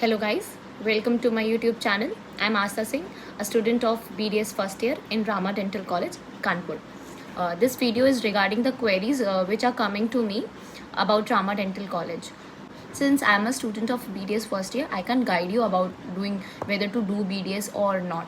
Hello guys, welcome to my YouTube channel. I'm Asta Singh, a student of BDS first year in Rama Dental College, Kanpur. This video is regarding the queries which are coming to me about Rama Dental College. Since I'm a student of BDS first year, I can guide you about doing whether to do BDS or not.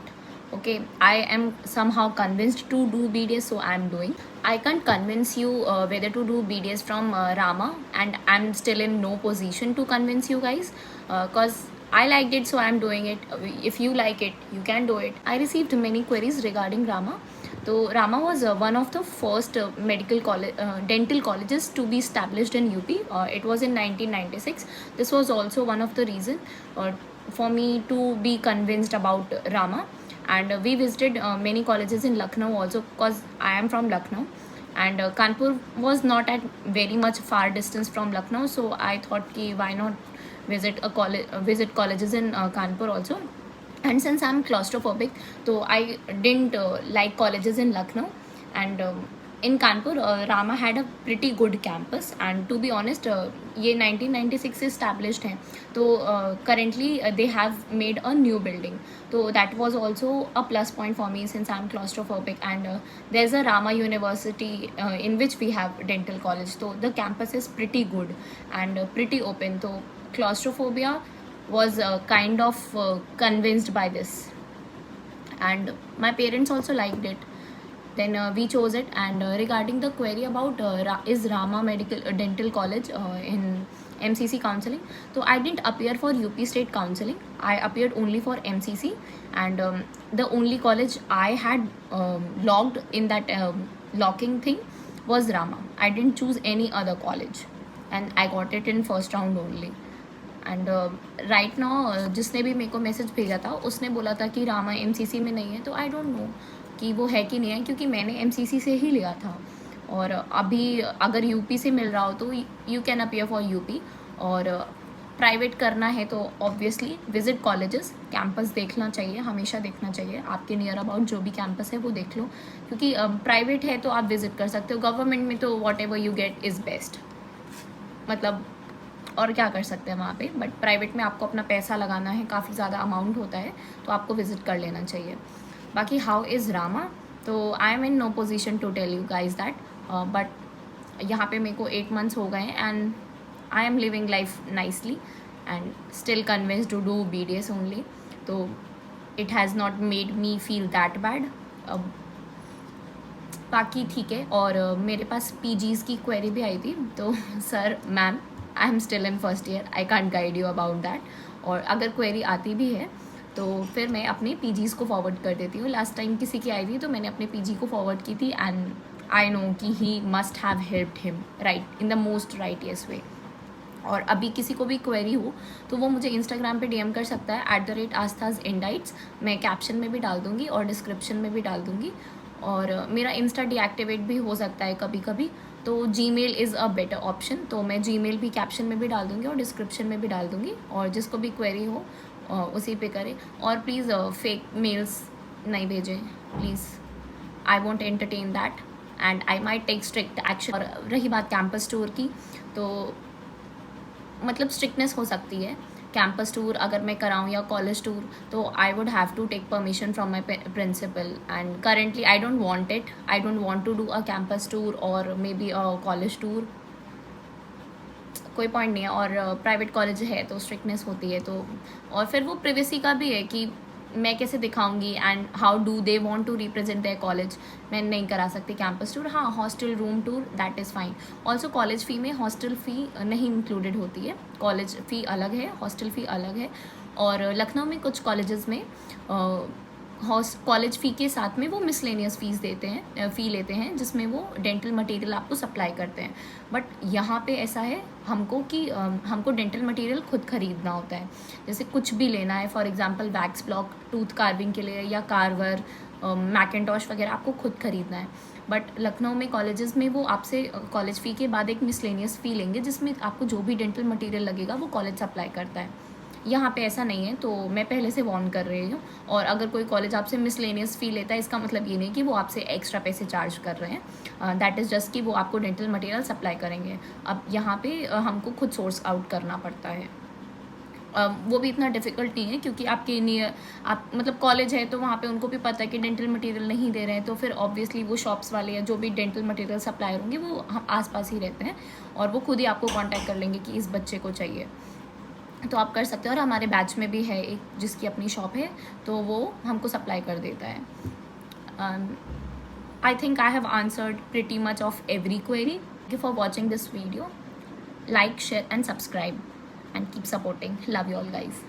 Okay, I am somehow convinced to do BDS, so I'm doing. I can't convince you whether to do BDS from Rama, and I'm still in no position to convince you guys because I liked it, so I'm doing it. If you like it, you can do it. I received many queries regarding Rama. So Rama was one of the first dental colleges to be established in UP. It was in 1996. This was also one of the reason for me to be convinced about Rama. And we visited many colleges in Lucknow also, because I am from Lucknow, and Kanpur was not at very much far distance from Lucknow, so I thought ki why not visit colleges in Kanpur also. And since I'm claustrophobic, so I didn't like colleges in Lucknow. And in Kanpur, Rama had a pretty good campus, and to be honest, ये 1996 से established है, तो currently they have made a new building, so that was also a plus point for me since I'm claustrophobic. And there's a Rama University in which we have dental college, so the campus is pretty good and pretty open, so claustrophobia was kind of convinced by this, and my parents also liked it. Then we chose it. And regarding the query about is Rama Medical Dental College in MCC counseling, so I didn't appear for UP State counseling. I appeared only for MCC, and the only college I had logged in that locking thing was Rama. I didn't choose any other college, and I got it in first round only. And right now जिसने भी मेरे को message भेजा था उसने बोला था कि रामा MCC में नहीं है, तो आई डोंट नो कि वो है कि नहीं है, क्योंकि मैंने MCC से ही लिया था. और अभी अगर UP से मिल रहा हो तो you can appear for UP. और प्राइवेट करना है तो ऑब्वियसली विजिट कॉलेजेस, कैंपस देखना चाहिए, हमेशा देखना चाहिए. आपके नियर अबाउट जो भी कैंपस है वो देख लो, क्योंकि प्राइवेट है तो आप विजिट कर सकते हो. गवर्नमेंट में तो what ever you get is best, मतलब और क्या कर सकते हैं वहाँ पे. बट प्राइवेट में आपको अपना पैसा लगाना है, काफ़ी ज़्यादा अमाउंट होता है, तो आपको विजिट कर लेना चाहिए. बाकी हाउ इज़ रामा, तो I am in no position to tell you guys that. But यहाँ पे मेरे को 8 months हो गए and I am living life nicely and still convince to do BDS only. तो it has not made me feel that bad. बाकी ठीक है. और मेरे पास PGs की क्वेरी भी आई थी, तो sir ma'am I am still in first year, I can't guide you about that. और अगर क्वेरी आती भी है तो फिर मैं अपने PGs को फॉरवर्ड कर देती हूँ. लास्ट टाइम किसी की आई थी तो मैंने अपने PG को फॉरवर्ड की थी, एंड आई नो कि he must have helped him right in the most righteous way. और अभी किसी को भी क्वेरी हो तो वो मुझे इंस्टाग्राम पे DM कर सकता है @ASTHASIndites. मैं कैप्शन में भी डाल दूँगी और डिस्क्रिप्शन में भी डाल दूँगी. और मेरा इंस्टा डीएक्टिवेट भी हो सकता है कभी कभी, तो Gmail is a better option. तो मैं Gmail भी कैप्शन में भी डाल दूँगी और डिस्क्रिप्शन में भी डाल दूँगी, और जिसको भी क्वेरी हो उसी पे करें. और प्लीज़ फेक मेल्स नहीं भेजें please. I want entertain that and I might take strict action. और रही बात कैंपस टूर की, तो मतलब स्ट्रिक्टनेस हो सकती है. कैंपस टूर अगर मैं कराऊँ या कॉलेज टूर, तो I would have to take permission from my principal, and currently I don't want it. I don't want to do a campus tour और maybe a college tour. कोई point नहीं है. और private college है तो strictness होती है, तो और फिर वो प्रिवेसी का भी है कि मैं कैसे दिखाऊंगी and how do they want to represent their college. मैं नहीं करा सकती कैंपस टूर. हाँ, hostel room tour that is fine. Also college fee में हॉस्टल फ़ी नहीं इंक्लूडेड होती है. कॉलेज फ़ी अलग है, हॉस्टल फ़ी अलग है. और लखनऊ में कुछ कॉलेजेस में कॉलेज फ़ी के साथ में वो मिसलेनियस फ़ीस देते हैं, फ़ी लेते हैं, जिसमें वो डेंटल मटेरियल आपको सप्लाई करते हैं. बट यहाँ पे ऐसा है हमको कि हमको डेंटल मटेरियल खुद ख़रीदना होता है. जैसे कुछ भी लेना है, for example wax block tooth carving के लिए या कार्वर, मैकेंटॉश वगैरह आपको खुद ख़रीदना है. बट लखनऊ में कॉलेजेस में वो आपसे कॉलेज फ़ी के बाद एक मिसलेनियस फ़ी लेंगे, जिसमें आपको जो भी डेंटल मटेरियल लगेगा वो कॉलेज सप्लाई करता है. यहाँ पे ऐसा नहीं है, तो मैं पहले से वार्न कर रही हूँ. और अगर कोई कॉलेज आपसे मिसलेनियस फ़ी लेता है, इसका मतलब ये नहीं कि वो आपसे एक्स्ट्रा पैसे चार्ज कर रहे हैं. दैट इज़ जस्ट कि वो आपको डेंटल मटेरियल सप्लाई करेंगे. अब यहाँ पे हमको खुद सोर्स आउट करना पड़ता है. वो भी इतना डिफ़िकल्ट नहीं है, क्योंकि आपके नियर आप मतलब कॉलेज है तो वहाँ पे उनको भी पता है कि डेंटल मटेरियल नहीं दे रहे हैं, तो फिर ऑब्वियसली वो शॉप्स वाले या जो भी डेंटल मटेरियल सप्लायर होंगे वो आस-पास ही रहते हैं, और वो खुद ही आपको कॉन्टैक्ट कर लेंगे कि इस बच्चे को चाहिए। तो आप कर सकते हो, और हमारे बैच में भी है एक जिसकी अपनी शॉप है, तो वो हमको सप्लाई कर देता है। I think I have answered pretty much of every query. Thank you for watching this video. Like, share and subscribe, and keep supporting. Love you all, guys.